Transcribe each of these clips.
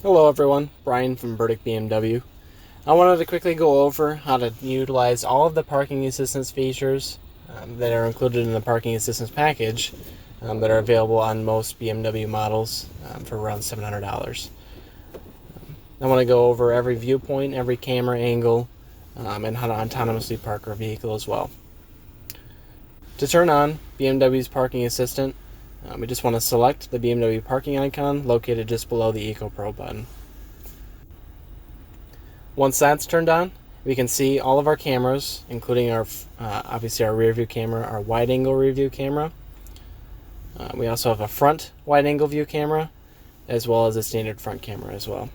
Hello everyone, Brian from Burdick BMW. I wanted to quickly go over how to utilize all of the parking assistance features that are included in the parking assistance package that are available on most BMW models for around $700. I want to go over every viewpoint, every camera angle, and how to autonomously park our vehicle as well. To turn on BMW's Parking Assistant, we just want to select the BMW parking icon located just below the EcoPro button. Once that's turned on, we can see all of our cameras, including our obviously our rear view camera, our wide angle rear view camera. We also have a front wide angle view camera, as well as a standard front camera as well.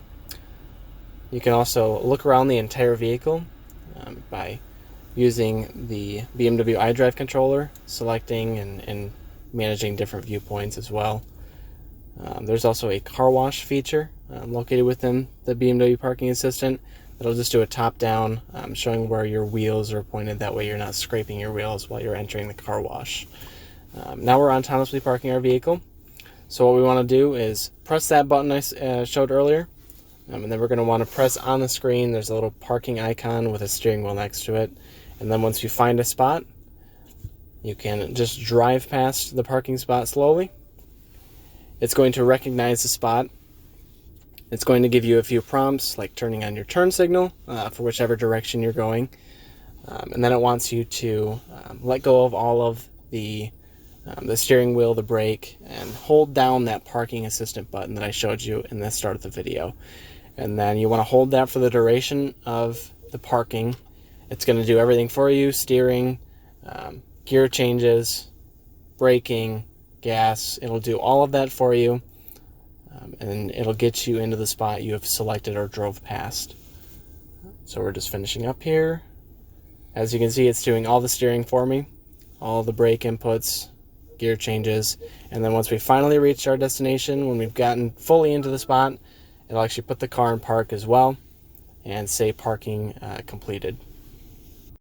You can also look around the entire vehicle by using the BMW iDrive controller, selecting and managing different viewpoints as well. There's also a car wash feature located within the BMW Parking Assistant that'll just do a top-down, showing where your wheels are pointed. That way you're not scraping your wheels while you're entering the car wash. Now we're autonomously parking our vehicle. So what we want to do is press that button I showed earlier, and then we're going to want to press on the screen. There's a little parking icon with a steering wheel next to it. And then once you find a spot, you can just drive past the parking spot slowly. It's going to recognize the spot. It's going to give you a few prompts, like turning on your turn signal for whichever direction you're going. And then it wants you to let go of all of the steering wheel, the brake, and hold down that parking assistant button that I showed you in the start of the video. And then you want to hold that for the duration of the parking. It's going to do everything for you: steering, gear changes, braking, gas. It'll do all of that for you, and it'll get you into the spot you have selected or drove past. So we're just finishing up here. As you can see, it's doing all the steering for me, all the brake inputs, gear changes, and then once we finally reach our destination, when we've gotten fully into the spot, it'll actually put the car in park as well and say parking completed.